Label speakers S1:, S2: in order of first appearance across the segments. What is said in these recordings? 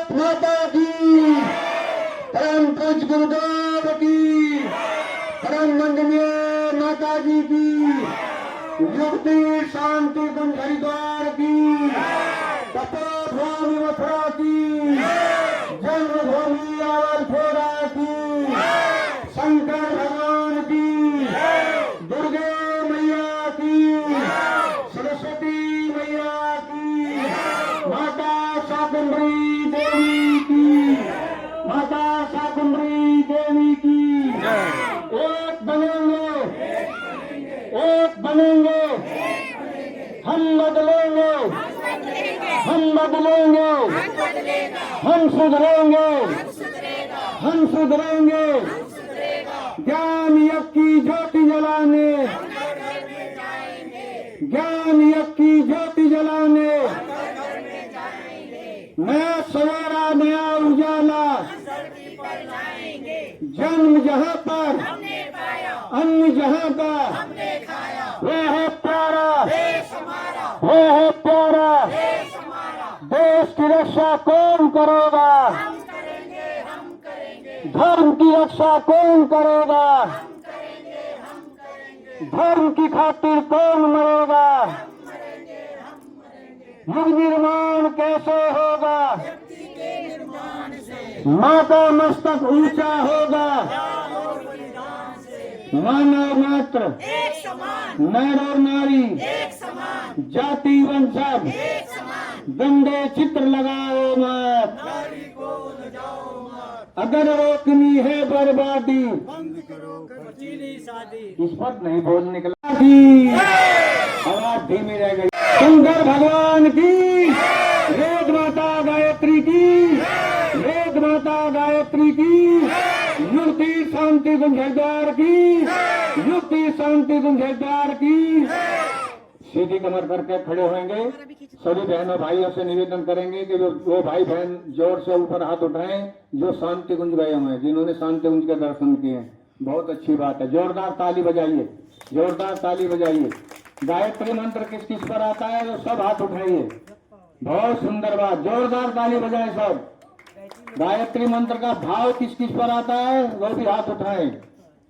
S1: भारत माता की, परम पूज्य गुरुदेव की, परम वंदनीय माता जी की, युक्ति शांति कुंज हरिद्वार की, तपोभूमि मथुरा की, जन्मभूमि आवलखेड़ा की, शंकर भगवान की, दुर्गे मैया की, सरस्वती मैया की, माता शाकुंभरी देवी की, माता शाकुंभरी देवी की। एक बनेंगे, एक बनेंगे, हम बदलेंगे, हम बदलेंगे, हम सुधरेंगे, हम सुधरेंगे। ज्ञान यज्ञ की ज्योति जलाने, ज्ञान यज्ञ की ज्योति जलाने, नया सवेरा नया उजाला, जन्म जहाँ पर अन्न जहाँ का, वह है प्यारा, वह है प्यारा। देश की रक्षा कौन करेगा, धर्म की रक्षा कौन करेगा, धर्म की खातिर कौन मरेगा, युग निर्माण कैसे होगा, माँ का मस्तक ऊंचा होगा, मानव मात्र नर और नारी, जाति वंशज, गंदे चित्र लगाओ मत, अगर रोकनी है बर्बादी, इस पर नहीं बोल निकला की आवाज धीमी रह गई। शंकर भगवान की, वेद माता गायत्री की, वेद माता गायत्री की, युक्ति शांति कुंज हरिद्वार की, युक्ति शांति कुंज हरिद्वार की। सीधी कमर करके खड़े होंगे। सभी बहनों भाइयों से निवेदन करेंगे कि वो भाई बहन जोर से ऊपर हाथ उठाएं जो शांति कुंज गए हुए हैं, जिन्होंने शांति कुंज के दर्शन किए। बहुत अच्छी बात है, जोरदार ताली बजाइए, जोरदार ताली बजाइए। गायत्री मंत्र किस किस पर आता है तो सब हाथ उठाइए। बहुत सुंदर बात, जोरदार ताली बजाए सब। गायत्री मंत्र का भाव किस किस पर आता है वो भी हाथ उठाएं।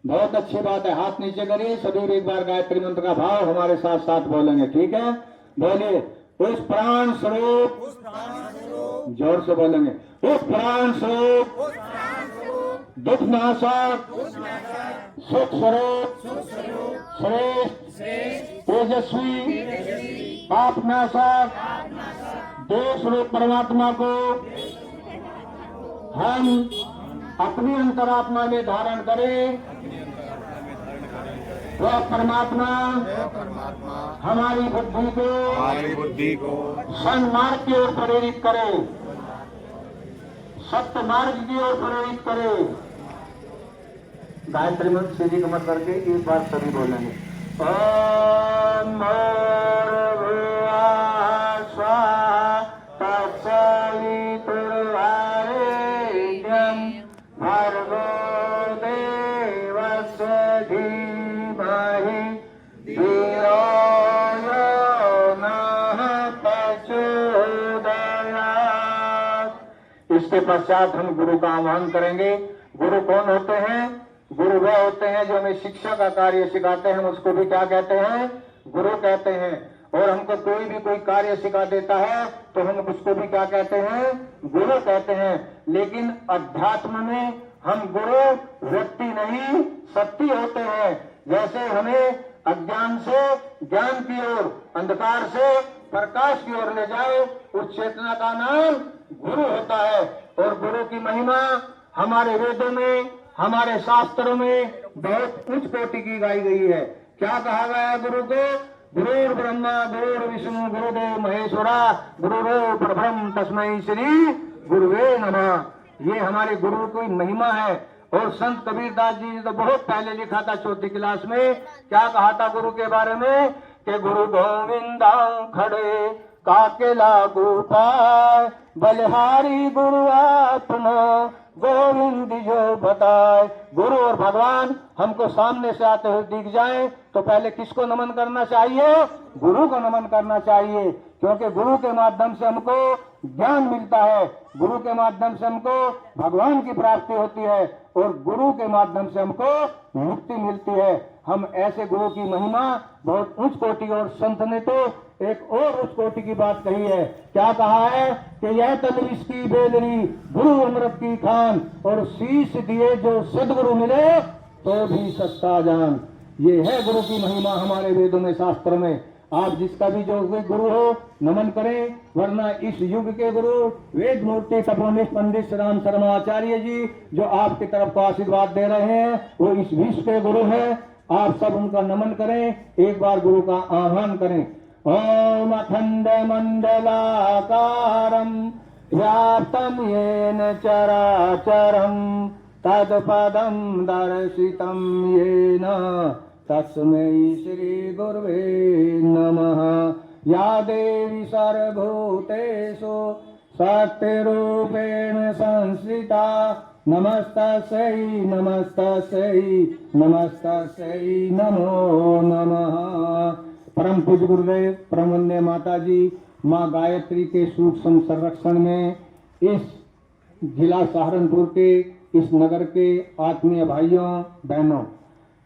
S1: बहुत अच्छी बात है, हाथ नीचे करिए। सभी एक बार गायत्री मंत्र का भाव हमारे साथ साथ बोलेंगे, ठीक है? बोलिए, उस प्राण स्वरूप, जोर से बोलेंगे, उस प्राण स्वरूप, दुख नाशक, सुख स्वरूप, श्रेष्ठ, तेजस्वी, पाप नाशक, देव स्वरूप परमात्मा को हम अपनी अंतरात्मा में धारण करें। वह परमात्मा हमारी बुद्धि को सन्मार्ग की ओर प्रेरित करे, सत्य मार्ग की ओर प्रेरित करे। गायत्री मंत्र सीधी कमर करके एक बार सभी बोलेंगे, ओम स्वाहा तत्सवितुर्वरेण्यं भर्गो देवस्य धीमहि धियो यो नः प्रचोदयात्। इसके पश्चात हम गुरु का आह्वान करेंगे। गुरु कौन होते हैं? गुरु वह होते हैं जो हमें शिक्षा का कार्य सिखाते हैं, उसको भी क्या कहते हैं? गुरु कहते हैं। और हमको कोई भी कोई कार्य सिखा देता है तो हम उसको भी क्या कहते हैं? गुरु कहते हैं। लेकिन अध्यात्म में हम गुरु व्यक्ति नहीं शक्ति होते हैं। जैसे हमें अज्ञान से ज्ञान की ओर, अंधकार से प्रकाश की ओर ले जाए, उस चेतना का नाम गुरु होता है। और गुरु की महिमा हमारे वेदों में, हमारे शास्त्रों में बहुत उच्च कोटि की गाई गई है। क्या कहा गया है गुरु को? गुरुर् ब्रह्मा गुरुर् विष्णु गुरुदेव महेश्वरा गुरुदेव परब्रह्म तस्मै श्री गुरुवे नमः। ये हमारे गुरु की महिमा है। और संत कबीरदास जी ने तो बहुत पहले लिखा था, चौथी क्लास में। क्या कहा था गुरु के बारे में? कि गुरु गोविंदा खड़े काके लागू पाए, बलिहारी गुरु आपनो गोविंद जो बताए। गुरु और भगवान हमको सामने से आते हुए दिख जाए तो पहले किसको नमन करना चाहिए? गुरु को नमन करना चाहिए, क्योंकि गुरु के माध्यम से हमको ज्ञान मिलता है, गुरु के माध्यम से हमको भगवान की प्राप्ति होती है और गुरु के माध्यम से हमको मुक्ति मिलती है। हम ऐसे गुरु की महिमा बहुत उच्च कोटि, और संत ने तो एक और उच्च कोटि की बात कही है। क्या कहा है कि यह तलविश की बेदरी गुरु अमृत की खान, और शीश दिए जो सदगुरु मिले तो भी सस्ता जान। ये है गुरु की महिमा हमारे वेदों में, शास्त्र में। आप जिसका भी जो गुरु हो नमन करें, वरना इस युग के गुरु वेद मूर्ति तपोनिष्ठ पंडित श्री राम शर्मा आचार्य जी जो आपकी तरफ को आशीर्वाद दे रहे हैं, वो इस विश्व के गुरु हैं। आप सब उनका नमन करें, एक बार गुरु का आह्वान करें। ओम अखंड मंडलाकारं व्याप्तं येन चराचरं तत्पदं दर्शितं येन तस्मै श्री गुरुवे नमः। या देवी सर्वभूतेषु शक्तिरूपेण संस्थिता नमस्तस्यै नमस्तस्यै नमस्तस्यै नमो नमः। परम पूज्य गुरुदेव परम वंदे माता जी माँ गायत्री के सूक्ष्म संरक्षण में इस जिला सहारनपुर के इस नगर के आत्मीय भाइयों बहनों,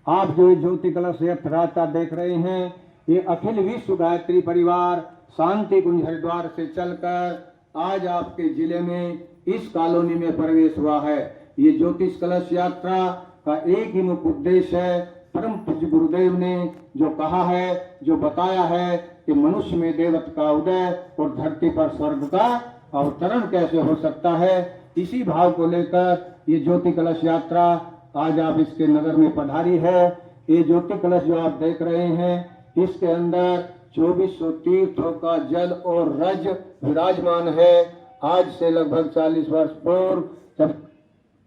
S1: आप जो ज्योति कलश यात्रा देख रहे हैं, ये अखिल विश्व गायत्री परिवार शांति कुंज हरिद्वार से चलकर आज आपके जिले में इस कॉलोनी में प्रवेश हुआ है। ये ज्योतिष कलश यात्रा का एक ही मुख्य उद्देश्य है, परम पूज्य गुरुदेव ने जो कहा है, जो बताया है कि मनुष्य में देवत्व का उदय और धरती पर स्वर्ग का अवतरण कैसे हो सकता है, इसी भाव को लेकर ये ज्योति कलश यात्रा आज आप इसके नगर में पधारी है। ये ज्योति कलश जो आप देख रहे हैं, इसके अंदर 2400 तीर्थों का जल और रज विराजमान है। आज से लगभग 40 वर्ष पूर्व जब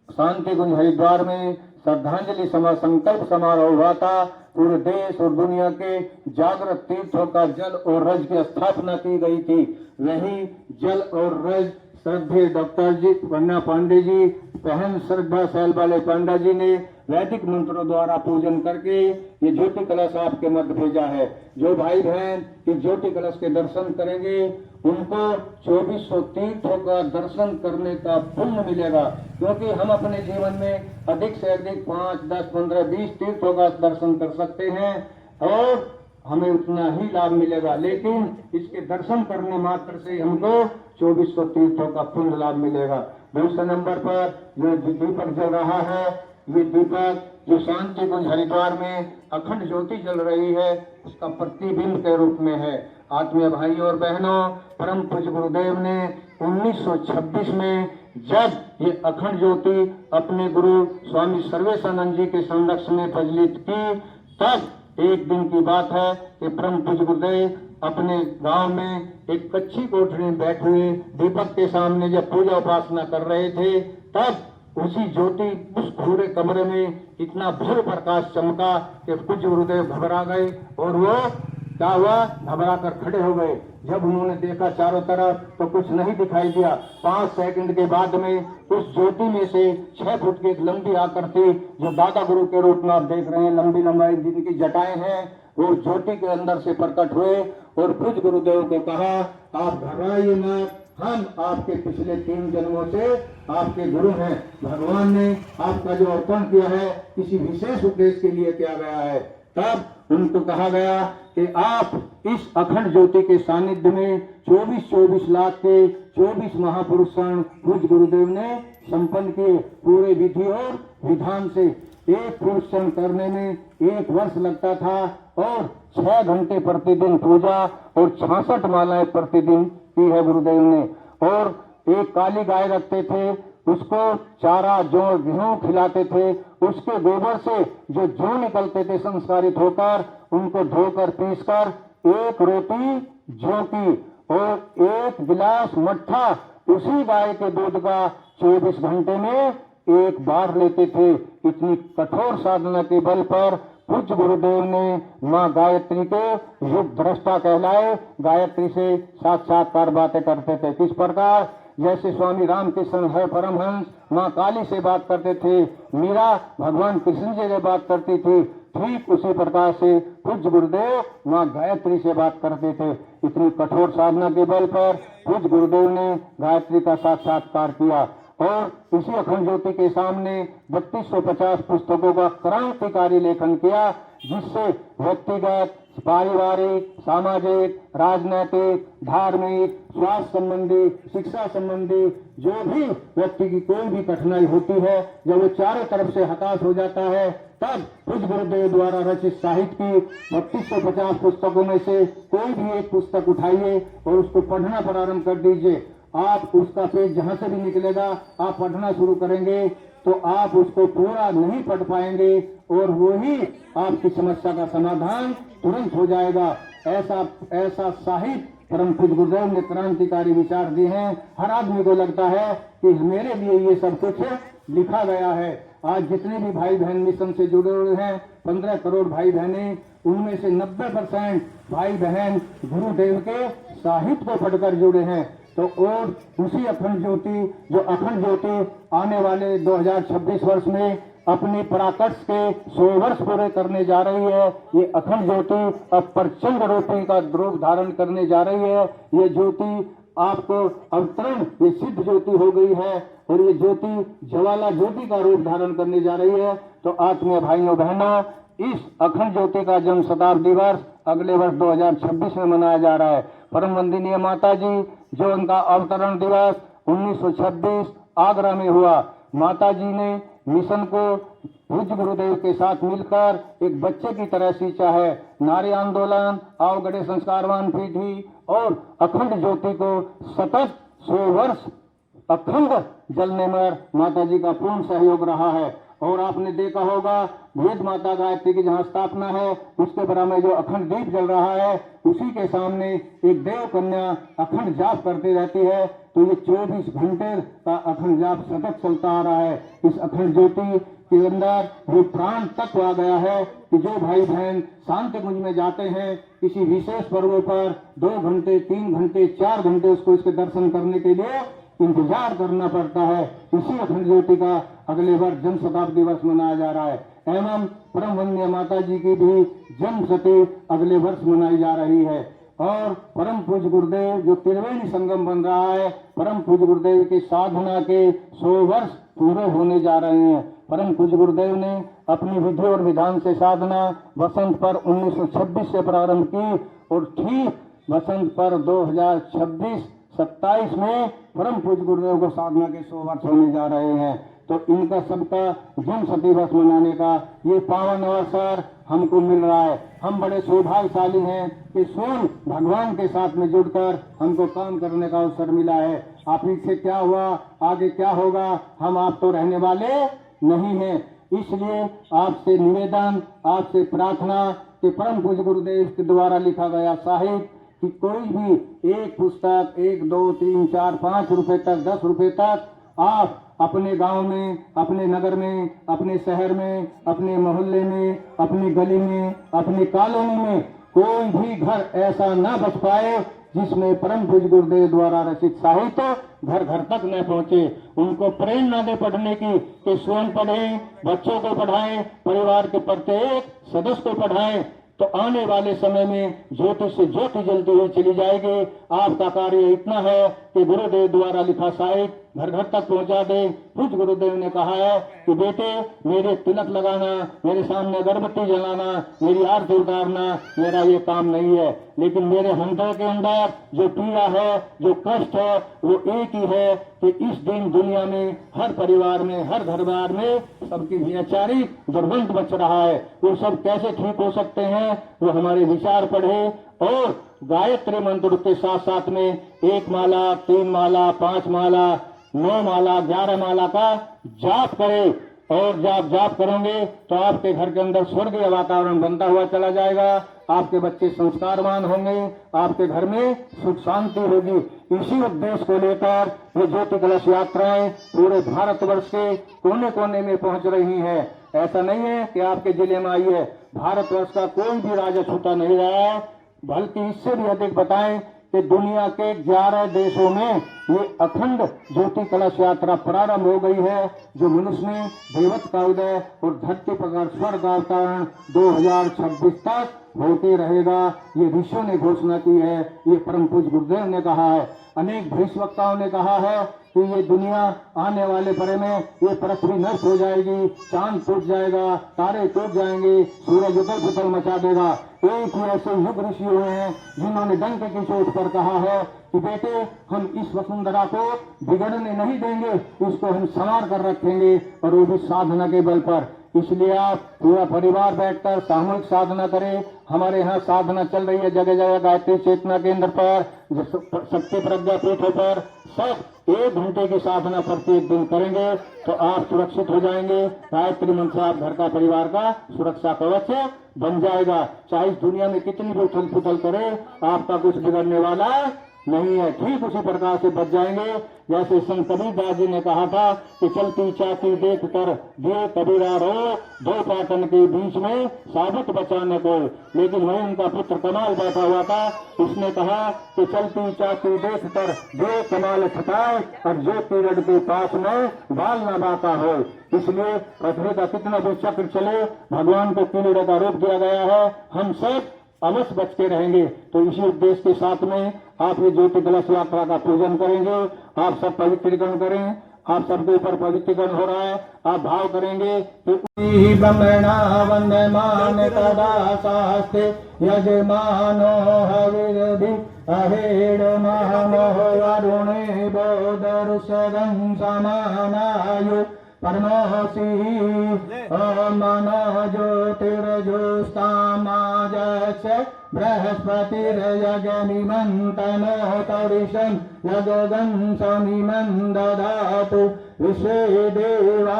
S1: शांति कुंज हरिद्वार में श्रद्धांजलि संकल्प समारोह हुआ था, पूरे देश और दुनिया के जागृत तीर्थों का जल और रज की स्थापना की गई थी। वही जल और रज श्रद्धेय डॉक्टर जी पन्ना पांडे जी, बहन श्रद्धा सैल वाले पांडा जी ने वैदिक मंत्रों द्वारा पूजन करके ये ज्योति कलश आपके मध्य भेजा है। जो भाई बहन इस ज्योति कलश के दर्शन करेंगे, उनको 2400 तीर्थों का दर्शन करने का पुण्य मिलेगा, क्योंकि हम अपने जीवन में अधिक से अधिक 5, 10, 15, 20 तीर्थों का दर्शन कर सकते हैं और हमें उतना ही लाभ मिलेगा, लेकिन इसके दर्शन करने मात्र से हमको 2400 तीर्थों का पुण्य लाभ मिलेगा। दूसरे नंबर पर जो दीपक जल रहा है, ये दीपक जो शांति कुंज हरिद्वार में अखंड ज्योति जल रही है, उसका प्रतिबिंब के रूप में है। आत्मीय भाइयों और बहनों, परम पूज्य गुरुदेव ने 1926 में जब ये अखंड ज्योति अपने गुरु स्वामी सर्वेशानंद जी के संरक्षण में प्रज्वलित की, तब एक दिन की बात है कि परम पूज्य गुरुदेव अपने गांव में एक कच्ची कोठरी में बैठे हुए दीपक के सामने जब पूजा उपासना कर रहे थे, तब उसी ज्योति उस पूरे कमरे में इतना भव्य प्रकाश चमका कि पूज्य गुरुदेव घबरा गए और वो क्या हुआ, घबरा कर खड़े हो गए। जब उन्होंने देखा चारों तरफ तो कुछ नहीं दिखाई दिया। 5 सेकंड के बाद में उस ज्योति में से 6 फुट की एक लंबी आकृति जो दादा गुरु के रूप में आप देख रहे हैं, लंबी लंबाई जिनकी जटाएं हैं, वो ज्योति के अंदर से प्रकट हुए और पूज्य गुरुदेव को कहा, आप घबराइए मत, हम आपके पिछले 3 जन्मों से आपके गुरु हैं। भगवान ने आपका जो अर्पण किया है किसी विशेष उद्देश्य के लिए किया गया है। तब उनको कहा गया कि आप इस अखंड ज्योति के सानिध्य में 24 लाख के 24 महापुरुषों पूज्य गुरुदेव ने संपन्न किए। पूरे विधि और विधान से एक पुरुषण करने में 1 वर्ष लगता था और 6 घंटे प्रतिदिन पूजा और 66 मालाएं प्रतिदिन की है गुरुदेव ने। और एक काली गाय रखते थे, उसको चारा जौ गेहूं खिलाते थे, उसके गोबर से जो जौ निकलते थे संस्कारित होकर, उनको धोकर पीसकर 1 रोटी जौ की और 1 गिलास मट्ठा उसी गाय के दूध का 24 घंटे में 1 बार लेते थे। इतनी कठोर साधना के बल पर पूज्य गुरुदेव ने माँ गायत्री के युग दृष्टा कहलाए। गायत्री से साक्षात्कार बातें करते थे। किस प्रकार, जैसे स्वामी रामकृष्ण है परमहंस माँ काली से बात करते थे, मीरा भगवान कृष्ण जी से बात करती थी,
S2: ठीक उसी प्रकार से पूज्य गुरुदेव माँ गायत्री से बात करते थे। इतनी कठोर साधना के बल पर पूज्य गुरुदेव ने गायत्री का साक्षात्कार किया और इसी अखंड ज्योति के सामने 3250 पुस्तकों का क्रांतिकारी लेखन किया, जिससे व्यक्तिगत, पारिवारिक, सामाजिक, राजनैतिक, धार्मिक, स्वास्थ्य संबंधी, शिक्षा संबंधी जो भी व्यक्ति की कोई भी कठिनाई होती है, जब वो चारों तरफ से हताश हो जाता है, तब पूज्य गुरुदेव द्वारा रचित साहित्य की 3250 पुस्तकों में से कोई भी एक पुस्तक उठाइए और उसको पढ़ना प्रारंभ कर दीजिए। आप उसका पेज जहां से भी निकलेगा, आप पढ़ना शुरू करेंगे तो आप उसको पूरा नहीं पढ़ पाएंगे और वही आपकी समस्या का समाधान तुरंत हो जाएगा। ऐसा साहित्य परम पूज्य गुरुदेव ने क्रांतिकारी विचार दिए हैं। हर आदमी को लगता है कि मेरे लिए ये सब कुछ लिखा गया है। आज जितने भी भाई बहन मिशन से जुड़े हुए हैं, 15 करोड़ भाई बहनें, उनमें से 90% भाई बहन गुरुदेव के साहित्य को पढ़कर जुड़े हैं। तो और उसी अखंड ज्योति, जो अखंड ज्योति आने वाले 2026 वर्ष में अपनी पराकाष्ठ के 100 वर्ष पूरे करने जा रही है। ये अखंड ज्योति अब प्रचंड रूपी का रूप धारण करने जा रही है। ये ज्योति आपको अवतरण, ये सिद्ध ज्योति हो गई है और ये ज्योति ज्वाला ज्योति का रूप धारण करने जा रही है। तो आत्मीय भाइयों बहनों, इस अखंड ज्योति का जन्म शताब्दी वर्ष अगले वर्ष 2026 में मनाया जा रहा है। परम वंदनीय माता जी, जो उनका अवतरण दिवस 1926 आगरा में हुआ, माता जी ने मिशन को पूज्य गुरुदेव के साथ मिलकर एक बच्चे की तरह सींचा है। नारी आंदोलन, आवगढ़े संस्कारवान पीढ़ी और अखंड ज्योति को सतत 100 वर्ष अखंड जलने में माता जी का पूर्ण सहयोग रहा है। और आपने देखा होगा वेद माता गायत्री की जहाँ स्थापना है, उसके बराबर में जो अखंड दीप जल रहा है, उसी के सामने एक देव कन्या अखंड जाप करती रहती है। तो ये 24 घंटे का अखंड जाप सतत चलता आ रहा है। इस अखंड ज्योति के अंदर वो प्राण तत्व आ गया है कि जो भाई बहन शांति कुंज में जाते हैं किसी विशेष पर्वों पर 2 घंटे, 3 घंटे, 4 घंटे उसको इसके दर्शन करने के लिए इंतजार करना पड़ता है। इसी अखंड ज्योति का अगले वर्ष जन्म शताब्दी वर्ष मनाया जा रहा है एवं परम वंदनीय माता जी की भी जन्म शती अगले वर्ष मनाई जा रही है। और परम पूज्य गुरुदेव जो त्रिवेणी संगम बन रहा है, परम पूज्य गुरुदेव की साधना के 100 वर्ष पूरे होने जा रहे हैं। परम पूज्य गुरुदेव ने अपनी विधि और विधान से साधना वसंत पर 1926 से प्रारंभ की और ठीक वसंत पर 2026-27 में परम पूज्य गुरुदेव को साधना के 100 वर्ष होने जा रहे हैं। तो इनका सबका जन्म शती वर्ष मनाने का ये पावन अवसर हमको मिल रहा है। हम बड़े सौभाग्यशाली हैं कि स्वयं भगवान के साथ में जुड़कर हमको काम करने का अवसर मिला है। आप पीछे क्या हुआ, आगे क्या होगा, हम आप तो रहने वाले नहीं हैं। इसलिए आपसे निवेदन, आपसे प्रार्थना कि परम पूज्य गुरुदेव के द्वारा लिखा गया साहित्य कि कोई भी एक पुस्तक 1, 2, 3, 4, 5 रुपए तक, 10 रुपए तक आप अपने गांव में, अपने नगर में, अपने शहर में, अपने मोहल्ले में, अपनी गली में, अपनी कॉलोनी में कोई भी घर ऐसा न बच पाए जिसमें परम पूज्य गुरुदेव द्वारा रचित साहित्य घर घर तक न पहुंचे। उनको प्रेरणा दे पढ़ने की कि स्वयं पढ़ें, बच्चों को पढ़ाएं, परिवार के प्रत्येक सदस्य को पढ़ाएं। तो आने वाले समय में ज्योति से ज्योति जलती हुई चली जाएगी। आपका कार्य इतना है कि गुरुदेव द्वारा लिखा साहित्य घर घर तक पहुंचा दे। पूज्य गुरुदेव ने कहा है कि बेटे, मेरे तिलक लगाना, मेरे सामने अगरबत्ती जलाना, मेरी आरती उतारना मेरा ये काम नहीं है, लेकिन मेरे हृदय के अंदर जो पीड़ा है, जो कष्ट है, वो एक ही है कि इस दिन दुनिया में हर परिवार में, हर घर बार में सबकी वैचारिक दुर्गंध मच रहा है। वो सब कैसे ठीक हो सकते हैं, वो हमारे विचार पढ़े और गायत्री मंत्र के साथ साथ में 1 माला, 3 माला, 5 माला, 9 माला, 11 माला का जाप करें। और जब जाप करेंगे तो आपके घर के अंदर स्वर्गीय वातावरण बनता हुआ चला जाएगा। आपके बच्चे संस्कारवान होंगे, आपके घर में सुख शांति होगी। इसी उद्देश्य को लेकर ये ज्योति कलश यात्राएं पूरे भारतवर्ष के कोने कोने में पहुंच रही है। ऐसा नहीं है कि आपके जिले में आई है, भारतवर्ष का कोई भी राज्य छूटा नहीं रहा है, बल्कि इससे भी अधिक बताएं कि दुनिया के 11 देशों में ये अखंड ज्योति कलश यात्रा प्रारंभ हो गई है, जो मनुष्य ने दैवत का उदय और धरती पर स्वर्ग अवतरण 2026 तक होते रहेगा। ये ऋषियों ने घोषणा की है, ये परम पूज्य गुरुदेव ने कहा है। अनेक भविष्यवक्ताओं ने कहा है कि ये दुनिया आने वाले परे में ये पृथ्वी नष्ट हो जाएगी, चांद टूट जाएगा, तारे टूट जाएंगे, सूरज उथल पुथल मचा देगा। एक ही ऐसे युग ऋषि हुए हैं जिन्होंने डंके की चोट पर कहा है कि बेटे हम इस वसुंधरा को बिगड़ने नहीं देंगे, इसको हम संवार कर रखेंगे, और वो भी साधना के बल पर। इसलिए आप पूरा परिवार बैठकर सामूहिक साधना करें। हमारे यहाँ साधना चल रही है जगह जगह, गायत्री चेतना केंद्र पर, शक्ति प्रज्ञा पीठों पर, सब 1 घंटे की साधना प्रत्येक दिन करेंगे तो आप सुरक्षित हो जाएंगे। गायत्री मंत्र आप घर का परिवार का सुरक्षा कवच बन जाएगा। चाहे इस दुनिया में कितनी भी उथल पुथल करे, आपका कुछ बिगड़ने वाला नहीं है। ठीक उसी प्रकार से बच जाएंगे जैसे संत कबीरदास जी ने कहा था कि चलती चाहती देख कर दिए कबीरा रो, 2 पाटन के बीच में साबित बचाने को। लेकिन वही उनका पुत्र कमाल बैठा हुआ था, उसने कहा कि चलती चाहती देख कर दिए कमाल छटाए, और जो पीरियड के पास में बाल न बाका हो। इसलिए पृथ्वी का कितना भी चक्र चले, भगवान को कीड़े का रूप दिया गया है, हम सब अवश्य बचते रहेंगे। तो इसी उद्देश्य के साथ में आप ये ज्योति कलश यात्रा का पूजन करेंगे। आप सब पवित्रीकरण करें, आप सबके ऊपर पवित्रीकरण हो रहा है। आप भाव करेंगे कि ब्रह्मणा वंदमान तदा शास्त्रे यजमानो हविर्धि अहेड महानो वरुणे बोधर्षगं समानायु परमोसी मनो ज्योतिर्जुस्तामाजक्ष बृहस्पतिर्यजनिमन्तनोतरिषं यगगं समिमं ददातु विश्वे देवासैनादन्तनं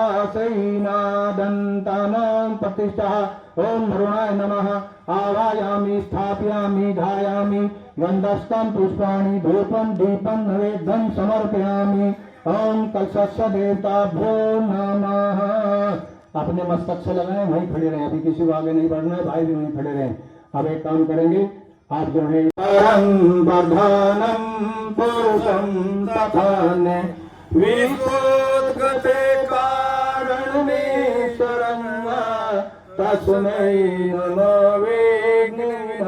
S2: प्रतिष्ठा। ओम मृणाय नमः। आवायामि स्थापयामि धायामि गन्धस्थं पुष्पाणि धूपं दीपं नैवेद्यं समर्पयामि। ओम कलशस्य देवताभ्यो नमः। अपने मस्तक से लगाए, वहीं खड़े रहे, अभी किसी को आगे नहीं बढ़ना है, भाई भी वहीं खड़े रहे। अब एक काम करेंगे, आप जो है वर्धनम पुरुषम तथान विश्वोद्गते कारणेश्वरं तस्मै नमो विघ्नविनाशाय।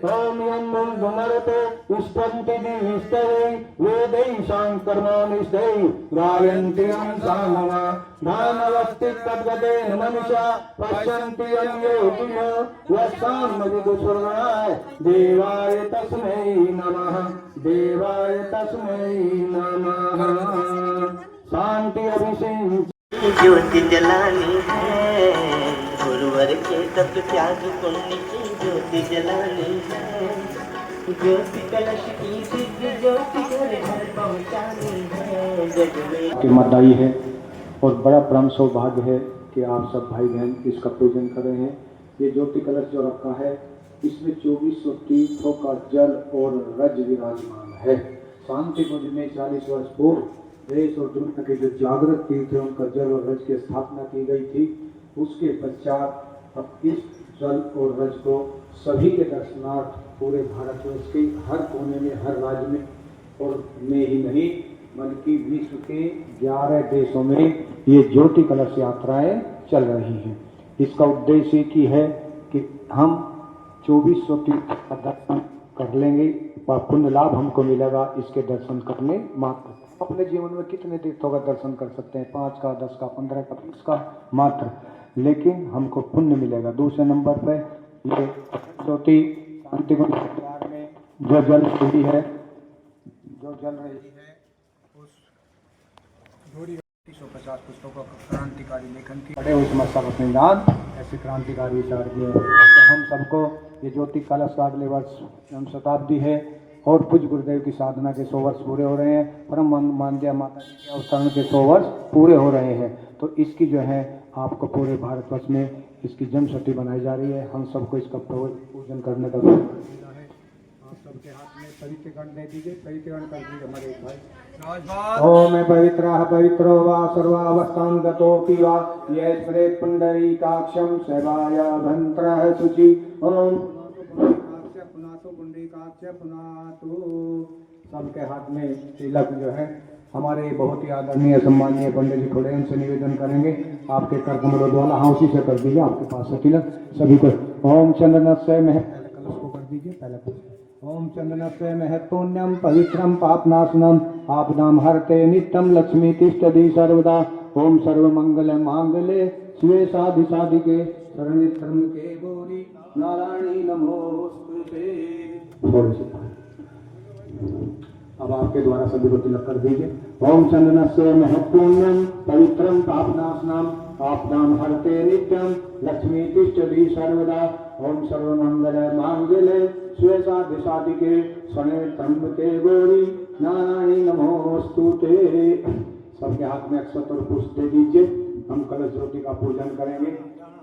S2: ओम यं गुमरते पुष्पन्ति निष्ठै वेदै शांकर्मनिष्ठै गायन्ति अंसानवा दानवस्ति तद्गतेन मनुष्या पश्यन्ति योगिनो यस्सामविदुषुर्गणाय देवाय तस्मै नमः, देवाय तस्मै नमः। शांति अभिषेक
S3: ज्योति जलानी है, गुरुवर के तप त्याग पुण्य की ज्योति जलानी है। ज्योति कलश की सिद्ध ज्योति घर घर पहुँचानी है। जग में
S2: की मदाई है और बड़ा परम सौभाग्य है कि आप सब भाई बहन इसका पूजन कर रहे हैं। ये ज्योति कलश जो रखा है, इसमें 2400 तीर्थों का जल और रज विराजमान है। शांति कुंज में 40 वर्ष पूर्व देश और दुनिया के जो जागृत तीर्थ हैं उनका जल और रज की स्थापना की गई थी। उसके पश्चात अब इस जल और रज को सभी के दर्शनार्थ पूरे भारतवर्ष के हर कोने में, हर राज्य में और में ही नहीं बल्कि विश्व के 11 देशों में ये ज्योति कलश यात्राएं चल रही हैं। इसका उद्देश्य एक ही है कि हम 2400 तीर्थ का दर्शन कर लेंगे, पुण्य लाभ हमको मिलेगा इसके दर्शन करने मात्र। अपने जीवन में कितने तीर्थों का दर्शन कर सकते हैं, 5 का, 10 का, 15 का, 20 का मात्र, लेकिन हमको पुण्य मिलेगा। दूसरे नंबर पे ये ज्योति शांति कुंज में जो जल रही है, उस जोड़ी 150 पुस्तकों का क्रांतिकारी लेखन की बड़े उस मस्तक अपने दान ऐसे क्रांतिकारी विचार किए। तो हम सबको ये ज्योति कलश का अगले वर्ष जन्म शताब्दी है और पूज्य गुरुदेव की साधना के 100 वर्ष पूरे हो रहे हैं। परम मानदेय माता जी के अवतरण के 100 वर्ष पूरे हो रहे हैं। तो इसकी जो है आपको पूरे भारतवर्ष में इसकी जन्मशती बनाई जा रही है। हम सबको इसका पूजन करने का है। आप सबके हाथ में पवित्रीकरण दे दीजिए, पवित्रीकरण कर दीजिए हमारे भाई। ओम पवित्रः पवित्रो वा सर्वावस्थां गतोऽपि वा ये स्मरेत् पुण्डरीकाक्षं सेवाय भन्त्रः शुचि। ओम नाथो पुंडरीकाक्ष पुनातु। सबके हाथ में तिलक जो है हमारे बहुत ही आदरणीय सम्मानीय पंडित जी खड़े, उनसे निवेदन करेंगे आपके कर कमलों द्वारा, हाँ उसी से कर दीजिए, आपके पास है तिलक सभी को। ओम चंदनस्य मह, पहले कलश को कर दीजिए, पहले ओम चंदनस्य महत्पुण्यम पवित्रम पापनाशनम आपदाम हरते नित्यम लक्ष्मी तिष्ठति सर्वदा। ओम सर्वमंगल मांगल्ये शिवे साधि साधिके शरण्ये त्र्यंबके गौरी नारायणी नमोस्तुते। थोड़े से अब आपके द्वारा सभी को तिलक कर दीजिए। ओम चंदनस्य महत्पुण्यम पवित्रम पापनाशनम आपदाम हरते नित्यम लक्ष्मी तिष्ठति सर्वदा। ओम सर्वमंगल मांगल्ये शिवे साधि साधिके शरण्ये त्र्यंबके गौरी नारायणी नमोस्तुते। सबके हाथ में अक्षत और पुष्प दे दीजिए। हम कलश ज्योति का पूजन करेंगे।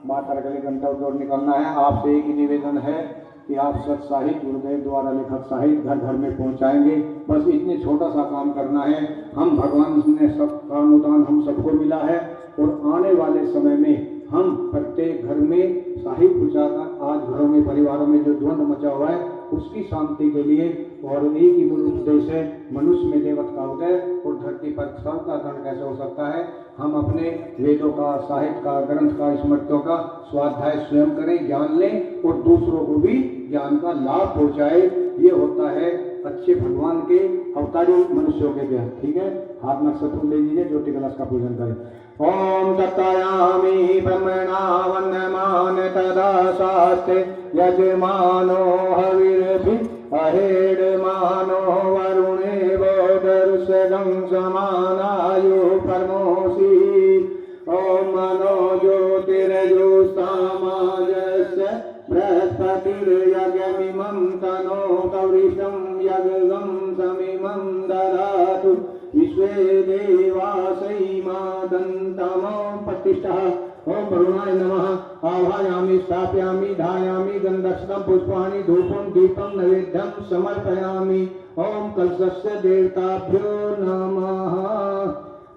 S2: माता के लिए घंटा उठकर निकलना है। आपसे एक ही निवेदन है कि आप सत साहित्य गुरुदेव द्वारा लिखित साहित्य घर घर में पहुंचाएंगे। बस इतने छोटा सा काम करना है। हम भगवान ने सबका अनुदान हम सबको मिला है और आने वाले समय में हम प्रत्येक घर में साहित्य पहुंचाकर आज घरों में परिवारों में जो द्वंद्व मचा हुआ है उसकी शांति के लिए, और एक ही मूल उद्देश्य है मनुष्य में देवत का उदय और धरती पर सबका गण कैसे हो सकता है। हम अपने वेदों का, साहित्य का, ग्रंथ का, स्मृतियों का स्वाध्याय स्वयं करें, ज्ञान लें और दूसरों को भी ज्ञान का लाभ पहुंचाए। ये होता है अच्छे भगवान के अवतारी मनुष्यों के देह। ठीक है, हाथ में सतुल ले लीजिए, ज्योति कलश का पूजन करें। ओम तत्तायामि ब्रह्मणा वन्दमान तदा शास्त्रे यजमानो हविर्भि अहेडमानो वरुणे बोधरुषगं समानायु परमोषि। ओम मनो ज्योतिर्जुष्टामाजस्य बृहस्पतिर्यज्ञमिमं तनो गौरीशं यज्ञं समिमं ददातु। विश्वे देवासैमादन्तमो प्रतिष्ठः। ओम वरुणाय नमः। आवाहयामि स्थापयामि धायामि गन्धस्तं पुष्पाणि धूपं दीपं नैवेद्यं समर्पयामि। ओम कलशस्य देवताभ्यो नमः।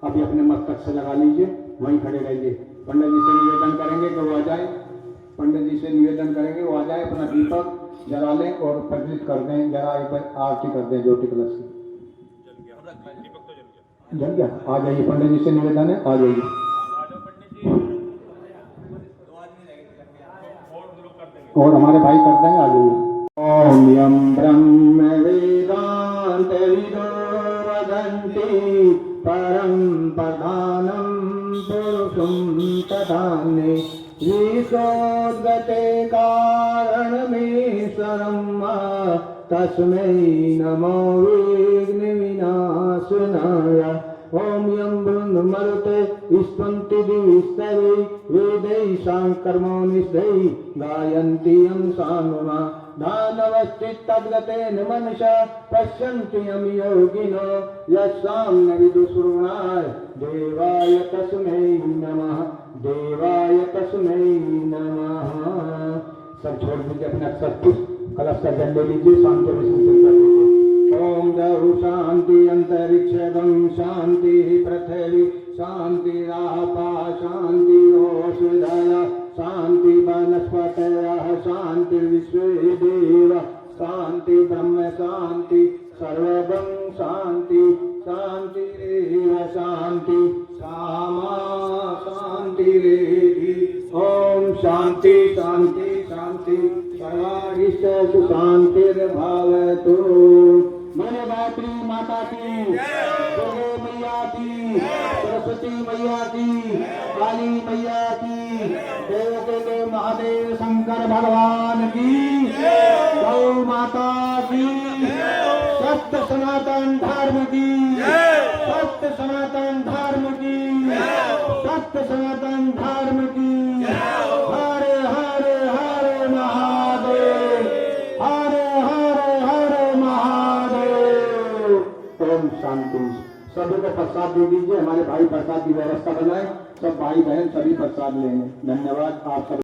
S2: अभी अपने मस्तक से लगा लीजिए, वहीं खड़े रहिए। पंडित जी से निवेदन करेंगे कि वो आ जाए। पंडित जी से निवेदन करेंगे वो आ जाए, अपना दीपक जला लें और प्रज्वलित कर दें। जरा एक बार आरती कर दें ज्योति कलश की। जल गया? आ जाइए, पंडित जी से निवेदन है, आ जाइए। और हमारे भाई कर देंगे, आ जाइए। ओम यम ब्रह्म वेदांत विदो वदन्ति परम प्रधानम पुरुषं तथान्ये विशोद्गते कारणमेश्वरं तस्मै नमो विघ्नविनाशनाय। ओम यं बृन्दमरुते स्पन्ति दिविस्तवे वेदैः साङ्कर्मोनिष्ठैः गायन्ति यं सानुमा। दानवश्चित्तद्गतेन मनसा पश्यन्ति यं योगिनो यस्सां न विदुषृणाय देवाय तस्मै नमः, देवाय तस्मै नमः। सब छोड़ दीजिए अपने अक्षर पुष्प, कलश का जल ले लीजिए, शांति विश्राम कर लीजिए। ओम दरु शांति अंतरिक्षगं शांति पृथ्वी शांति रापा शांति औषधय शांति वनस्पतयः शांति विश्वे देव शांति ब्रह्म शांति सर्वगं शांति शांतिरेव शांति सामा शांतिरेधि। ओम शांति शांति शांति सर्वारिष्टसु शांतिर्भवतु। मेरे गायत्री माता की, दुर्गे मैया की, सरस्वती मैया की, काली मैया की, देव के देव महादेव शंकर भगवान की, गौ माता की, सत्य सनातन धर्म की, सत्य सनातन धर्म की, सत्य सनातन धर्म की। हरे हरे हरे महादेव, हरे हरे हरे महादेव। ओम शांति। सभी को प्रसाद दे दीजिए। हमारे भाई प्रसाद की व्यवस्था बनाए, सब भाई बहन सभी प्रसाद लेंगे। धन्यवाद आप सब।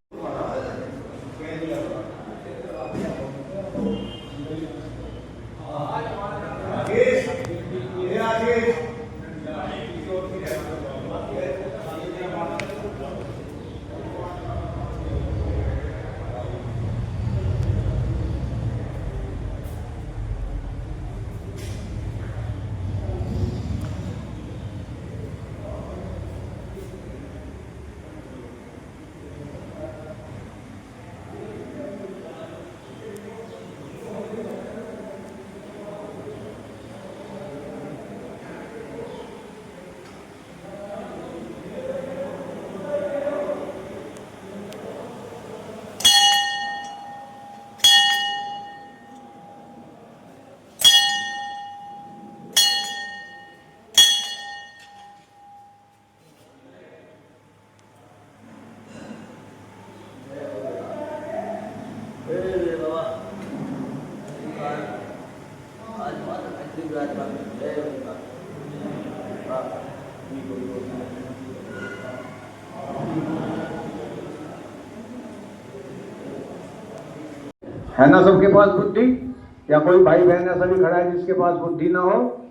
S1: है ना सबके पास बुद्धि? या कोई भाई बहन ऐसा भी खड़ा है जिसके पास बुद्धि ना हो?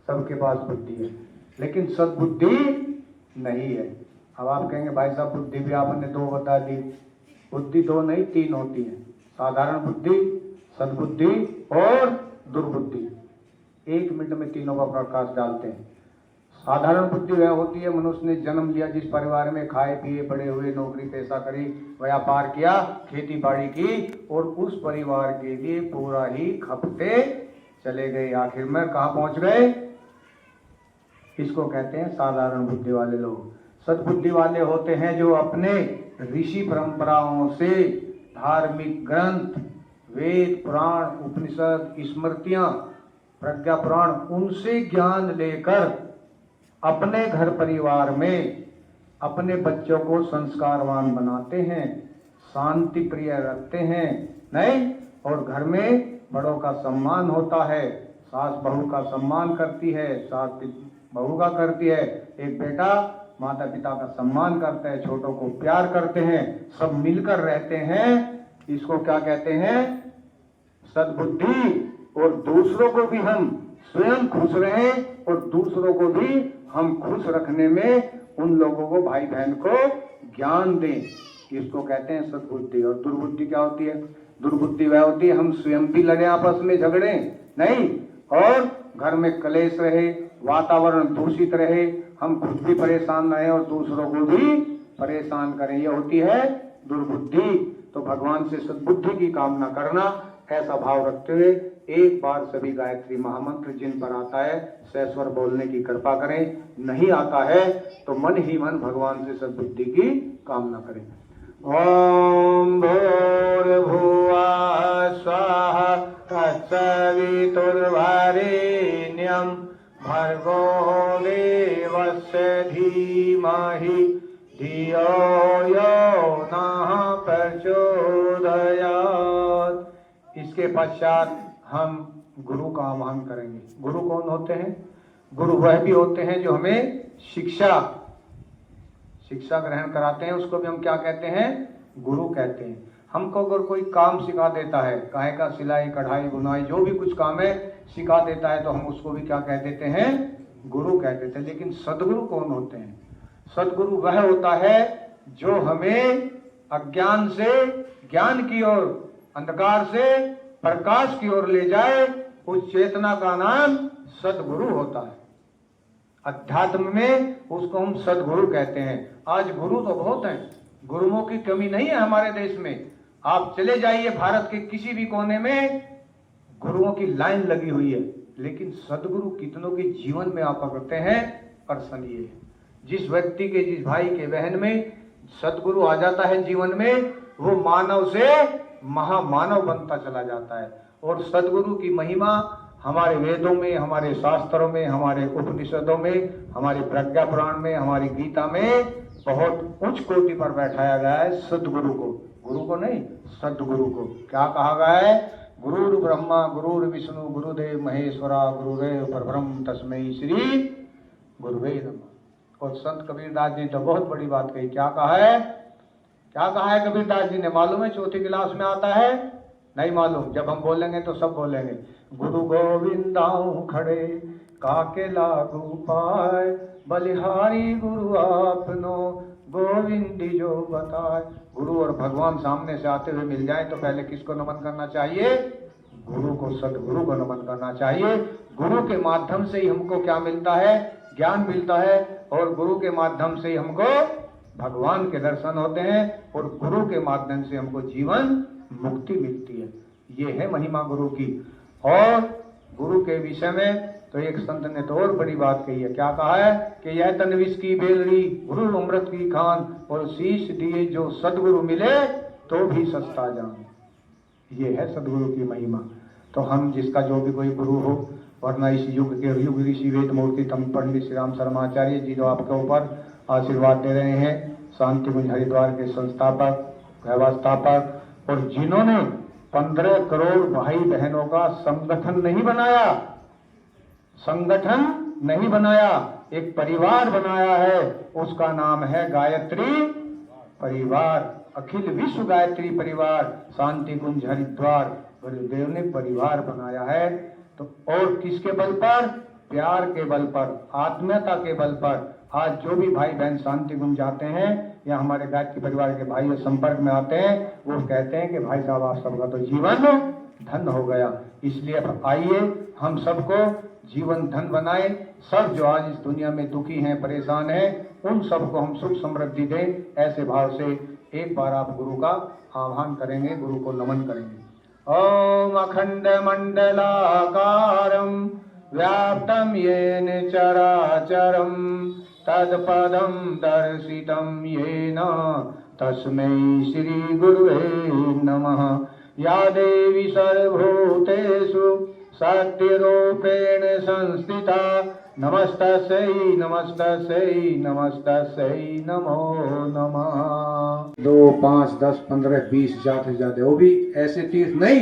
S1: सबके पास बुद्धि है, लेकिन सद्बुद्धि नहीं है। अब आप कहेंगे भाई साहब बुद्धि भी आपने दो बता दी। बुद्धि दो नहीं 3 होती है, साधारण बुद्धि, सद्बुद्धि और दुर्बुद्धि। 1 मिनट में तीनों का प्रकाश डालते हैं। साधारण बुद्धि वह होती है, मनुष्य ने जन्म लिया जिस परिवार में, खाए पिए बड़े हुए, नौकरी पैसा करी, व्यापार किया, खेती बाड़ी की और उस परिवार के लिए पूरा ही खपते चले गए, आखिर में कहाँ पहुंच गए? इसको कहते हैं साधारण बुद्धि वाले लोग। सद्बुद्धि वाले होते हैं जो अपने ऋषि परंपराओं से धार्मिक ग्रंथ, वेद, पुराण, उपनिषद, स्मृतियां, प्रज्ञा पुराण, उनसे ज्ञान लेकर अपने घर परिवार में अपने बच्चों को संस्कारवान बनाते हैं, शांति प्रिय रखते हैं, नहीं? और घर में बड़ों का सम्मान होता है, सास बहू का सम्मान करती है, सास बहू का करती है, एक बेटा माता पिता का सम्मान करता है, छोटों को प्यार करते हैं, सब मिलकर रहते हैं। इसको क्या कहते हैं? सद्बुद्धि। और दूसरों को भी हम स्वयं खुश रहें और दूसरों को भी हम खुश रखने में उन लोगों को, भाई बहन को ज्ञान दें, इसको कहते हैं सद्बुद्धि। और दुर्बुद्धि क्या होती है? दुर्बुद्धि वह होती है हम स्वयं भी लड़े, आपस में झगड़े, नहीं, और घर में कलेश रहे, वातावरण दूषित रहे, हम खुद भी परेशान रहे और दूसरों को भी परेशान करें, यह होती है दुर्बुद्धि। तो भगवान से सद्बुद्धि की कामना करना, ऐसा भाव रखते हुए एक बार सभी गायत्री महामंत्र जिन पर आता है सस्वर बोलने की कृपा करें, नहीं आता है तो मन ही मन भगवान से सद्बुद्धि की कामना करें। ओम भूर्भुवः स्वः तत्सवितुर्वरेण्यं भर्गो देवस्य धीमहि धियो यो नः प्रचोदयात्। इसके पश्चात हम गुरु का आह्वान करेंगे। गुरु कौन होते हैं? गुरु वह भी होते हैं जो हमें शिक्षा ग्रहण कराते हैं, उसको भी हम क्या कहते हैं? गुरु कहते हैं। हमको अगर कोई काम सिखा देता है, काहे का सिलाई, कढ़ाई, बुनाई, जो भी कुछ काम है सिखा देता है, तो हम उसको भी क्या कह देते हैं? गुरु कह देते हैं। लेकिन सदगुरु कौन होते हैं? सदगुरु वह होता है जो हमें अज्ञान से ज्ञान की ओर, अंधकार से प्रकाश की ओर ले जाए, उस चेतना का नाम सदगुरु होता है। अध्यात्म में उसको हम सदगुरु कहते हैं। आज गुरु तो बहुत हैं, गुरुओं की कमी नहीं है हमारे देश में। आप चले जाइए भारत के किसी भी कोने में, गुरुओं की लाइन लगी हुई है, लेकिन सदगुरु कितनों के जीवन में आप पकड़ते हैं? प्रश्न ये है। जिस व्यक्ति के, जिस भाई के, बहन में सदगुरु आ जाता है जीवन में, वो मानव से महामानव बनता चला जाता है। और सदगुरु की महिमा हमारे वेदों में, हमारे शास्त्रों में, हमारे उपनिषदों में, हमारे प्रज्ञा पुराण में, हमारी गीता में बहुत उच्च कोटि पर बैठाया गया है। सदगुरु को, गुरु को नहीं, सदगुरु को क्या कहा गया है? गुरुर् ब्रह्मा गुरुर् विष्णु गुरुदेव महेश्वरा गुरुदेव परब्रह्म तस्मै श्री गुरुवे नमः। और संत कबीरदास जी ने तो बहुत बड़ी बात कही। क्या कहा है? क्या कहा है कबीरदास जी ने? मालूम है? चौथी क्लास में आता है? नहीं मालूम? जब हम बोलेंगे तो सब बोलेंगे। गुरु गोविंदाऊ खड़े काके लागू पाए, बलिहारी गुरु आपनो गोविंदी जो बताए। गुरु और भगवान सामने से आते हुए मिल जाए तो पहले किसको नमन करना चाहिए? गुरु को, सदगुरु को नमन करना चाहिए। गुरु के माध्यम से ही हमको क्या मिलता है? ज्ञान मिलता है। और गुरु के माध्यम से ही हमको भगवान के दर्शन होते हैं और गुरु के माध्यम से हमको जीवन मुक्ति मिलती है। ये है महिमा गुरु की। और गुरु के विषय में तो एक संत ने तो और बड़ी बात कही है। क्या कहा है? कि यह तन विष की बेलरी, गुरु अमृत की खान, और शीश दिए जो सदगुरु मिले तो भी सस्ता जान। ये है सदगुरु की महिमा। तो हम जिसका जो भी कोई गुरु हो, वरना इस युग के युग ऋषि वेद मूर्ति तम पंडित श्री राम शर्माचार्य जी जो आपके ऊपर आशीर्वाद दे रहे हैं, शांति कुंज हरिद्वार के संस्थापक, व्यवस्थापक, और जिन्होंने 15 करोड़ भाई बहनों का संगठन नहीं बनाया, संगठन नहीं बनाया, एक परिवार बनाया है, उसका नाम है गायत्री परिवार। अखिल विश्व गायत्री परिवार शांति कुंज हरिद्वार गुरुदेव ने परिवार बनाया है। तो और किसके बल पर? प्यार के बल पर, आत्मीयता के बल पर। आज जो भी भाई बहन शांति कुंज जाते हैं या हमारे गायत्री परिवार के भाई संपर्क में आते हैं, वो कहते हैं कि भाई साहब आप सबका तो जीवन धन हो गया। इसलिए अब आइए हम सबको जीवन धन बनाए। सब जो आज इस दुनिया में दुखी हैं, परेशान हैं, उन सबको हम सुख समृद्धि दें। ऐसे भाव से एक बार आप गुरु का आह्वान करेंगे, गुरु को नमन करेंगे। ओम अखंड मंडलाकारं व्याप्तं येन चराचरं तत्पदं दर्शितं येन तस्मै श्री गुरुवे नमः। या देवी सर्वभूतेषु सत्यरूपेण संस्थिता नमस्तस्यै नमस्तस्यै नमस्तस्यै नमो नमः।
S2: 2, 5, 10, 15, 20 ज्यादा से ज्यादा, वो भी ऐसे तीर्थ नहीं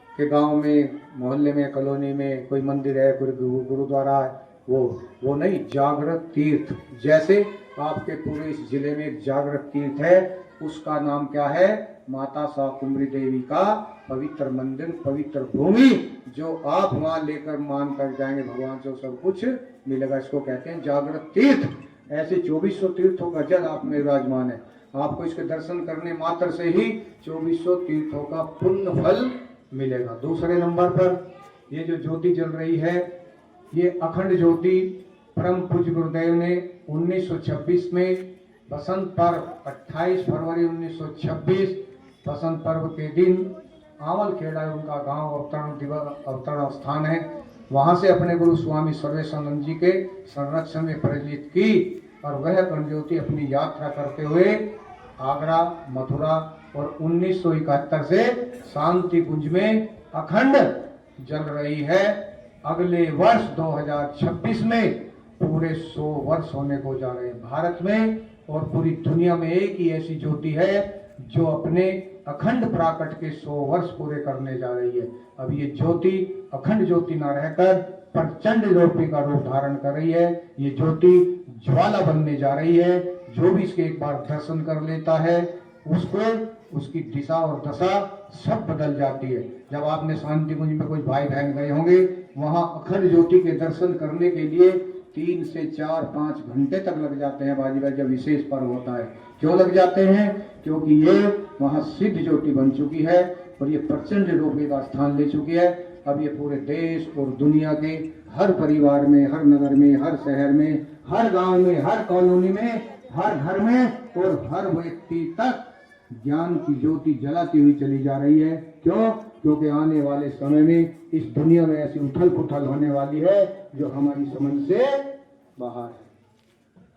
S2: कि गांव में, मोहल्ले में, कॉलोनी में कोई मंदिर है, गुरुद्वारा है, वो नहीं, जागृत तीर्थ। जैसे आपके पूरे इस जिले में एक जागृत तीर्थ है, उसका नाम क्या है? माता शाकुंभरी देवी का पवित्र मंदिर, पवित्र भूमि, जो आप वहां लेकर मान कर जाएंगे भगवान से सब कुछ मिलेगा। इसको कहते हैं जागृत तीर्थ। ऐसे 2400 तीर्थों का जल आप में विराजमान है। आपको इसके दर्शन करने मात्र से ही 2400 तीर्थों का पुण्य फल मिलेगा। दूसरे नंबर पर ये जो ज्योति जल रही है, ये अखंड ज्योति परम पूज्य गुरुदेव ने 1926 में बसंत पर्व 28 फरवरी 1926 बसंत पर्व के दिन आंवलखेड़ा उनका गांव अवतरण स्थान है, वहां से अपने गुरु स्वामी सर्वेशानंद जी के संरक्षण में प्रेरित की और वह अखंड ज्योति अपनी यात्रा करते हुए आगरा, मथुरा और 1971 से शांति कुंज में अखंड जल रही है। अगले वर्ष 2026 में पूरे 100 वर्ष होने को जा रहे हैं। भारत में और पूरी दुनिया में एक ही ऐसी ज्योति है जो अपने अखंड प्राकट के 100 वर्ष पूरे करने जा रही है। अब ये ज्योति अखंड ज्योति न रहकर प्रचंड ज्योति का रूप धारण कर रही है। ये ज्योति ज्वाला बनने जा रही है। जो भी इसके एक बार दर्शन कर लेता है, उसको उसकी दिशा और दशा सब बदल जाती है। जब आपने शांति कुंज में कोई भाई बहन गए होंगे, वहां अखंड ज्योति के दर्शन करने के लिए 3 से 4-5 घंटे तक लग जाते हैं बाजीगर, जब विशेष पर्व होता है। क्यों लग जाते हैं? क्योंकि ये वहां सिद्ध ज्योति बन चुकी है और ये प्रचंड रूप का स्थान ले चुकी है। अब ये पूरे देश और दुनिया के हर परिवार में, हर नगर में, हर शहर में, हर गांव में, हर कॉलोनी में, हर घर में और हर व्यक्ति तक ज्ञान की ज्योति जलाती हुई चली जा रही है। क्यों? क्योंकि आने वाले समय में इस दुनिया में ऐसी उथल पुथल होने वाली है जो हमारी समझ से बाहर है।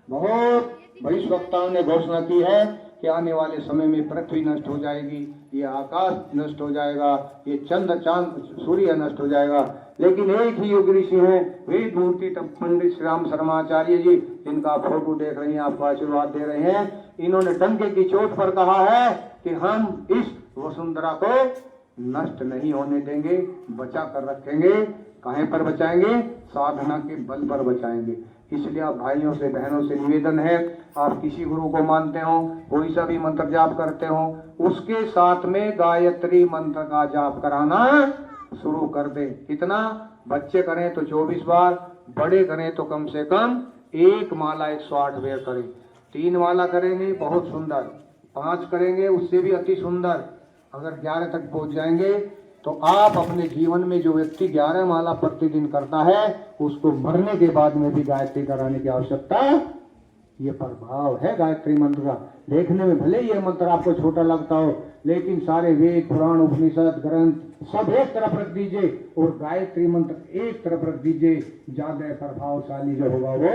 S2: बहुत भविष्यवक्ताओं ने घोषणा की है कि आने वाले समय में पृथ्वी नष्ट हो जाएगी, ये आकाश नष्ट हो जाएगा, ये चंद्र चांद सूर्य नष्ट हो जाएगा। लेकिन एक ही योग ऋषि हैं, वेद मूर्ति पंडित श्री राम शर्माचार्य जी, जिनका फोटो देख रहे हैं, आपको आशीर्वाद दे रहे हैं। इन्होंने डंके की चोट पर कहा है कि हम इस वसुंधरा को नष्ट नहीं होने देंगे, बचा कर रखेंगे। कहीं पर बचाएंगे? साधना के बल पर बचाएंगे। इसलिए आप भाइयों से, बहनों से निवेदन है, आप किसी गुरु को मानते हो, कोई सा भी मंत्र जाप करते हो, उसके साथ में गायत्री मंत्र का जाप कराना शुरू कर दे। कितना? बच्चे करें तो 24 बार, बड़े करें तो कम से कम 1 माला 108 बेर करें। 3 माला करेंगे बहुत सुंदर, 5 करेंगे उससे भी अति सुंदर। अगर 11 तक पहुंच जाएंगे तो आप अपने जीवन में, जो व्यक्ति 11 माला प्रतिदिन करता है, उसको मरने के बाद में भी गायत्री कराने की आवश्यकता, ये प्रभाव है गायत्री मंत्र का। देखने में भले ये मंत्र आपको छोटा लगता हो, लेकिन सारे वेद, पुराण, उपनिषद, ग्रंथ सब एक तरफ रख दीजिए और गायत्री मंत्र एक तरफ रख दीजिए। ज्यादा प्रभावशाली जो होगा वो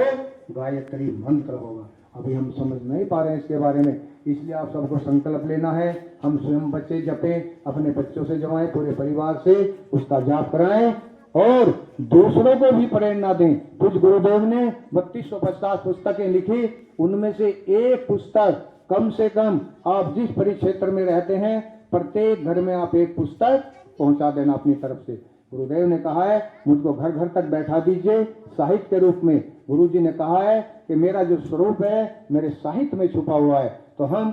S2: गायत्री मंत्र होगा। अभी हम समझ नहीं पा रहे हैं इसके बारे में, इसलिए आप सबको संकल्प लेना है। हम स्वयं बच्चे जपें, अपने बच्चों से जमाएं, पूरे परिवार से उसका जाप कराएं और दूसरों को भी प्रेरणा दें। कुछ गुरुदेव ने 3250 पुस्तकें लिखी, उनमें से एक पुस्तक कम से कम आप जिस परिक्षेत्र में रहते हैं, प्रत्येक घर में आप एक पुस्तक पहुंचा देना अपनी तरफ से। गुरुदेव ने कहा है मुझको घर घर तक बैठा दीजिए साहित्य के रूप में। गुरुजी ने कहा है कि मेरा जो स्वरूप है मेरे साहित्य में छुपा हुआ है, तो हम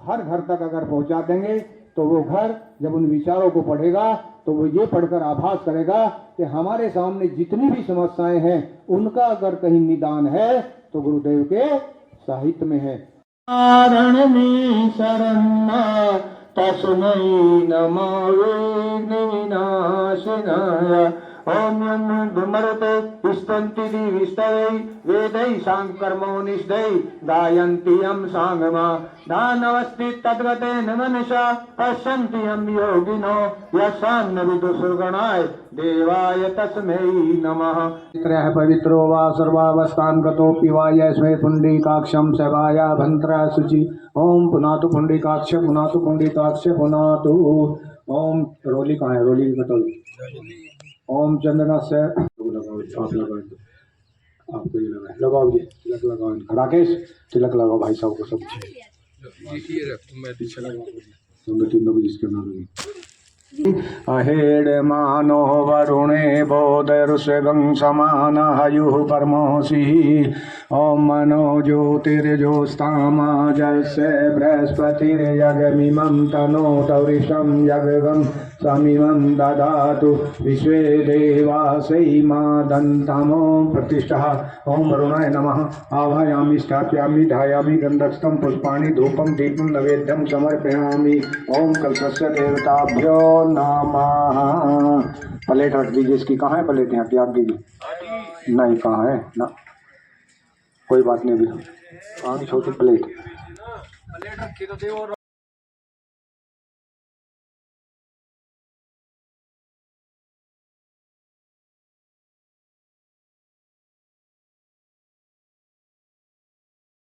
S2: हर घर तक अगर पहुंचा देंगे तो वो घर जब उन विचारों को पढ़ेगा तो वो ये पढ़कर आभास करेगा कि हमारे सामने जितनी भी समस्याएं हैं उनका अगर कहीं निदान है तो गुरुदेव के साहित्य में है।
S1: कारण में शरण तस्मै नमो विघ्नविनाशिनाय। ओम यं विमरते स्पन्ति दिविस्तवै वेदै साङ्कर्मो निष्दै गायन्ति यं साङ्गमा दानवस्ति तद्गतेन मनसा पश्यन्ति यं योगिनो यशान्न विदुषुर्गणाय देवाय तस्मै नमः।
S2: त्रयः पवित्रो वा सर्वावस्थान् गतोऽपि वा यस्मै पुण्डरीकाक्षं सेवाया भन्त्रा शुचि। ओम पुनातु पुण्डरीकाक्ष पुनातु पुण्डरीकाक्ष पुनातु। ओम रोली कहाँ है? रोली की कटोरी। ओम चंदना से आप लगाओ, आपको ये लगा लगाओ, जी तिलक लगाओ। राकेश तिलक लगाओ भाई साहब को सब पीछे लगाओ, तीनों भी जिसके नाम लगे। अहेड मानो वरुणे बोधरुषगं समान हयुः परमोषि। ओम मनो ज्योतिर्ज्योत्स्तामा जस्य बृहस्पतिर्यगमिमं तनोतवृषं यगं समिमं ददातु विश्वे देवासै मादन्तमो प्रतिष्ठः। ओम वरुणाय नमः। आवाहयामि स्थापयामि ध्यायामि गन्धस्थं पुष्पाणि धूपं दीपं नैवेद्यं समर्पयामि। ओम कलशस्य देवताभ्यो नमः। प्लेट रख दीजिए इसकी। कहाँ है प्लेट? यहाँ की आप दीजिए। नहीं कहाँ है ना, कोई बात नहीं, अभी छोटी प्लेट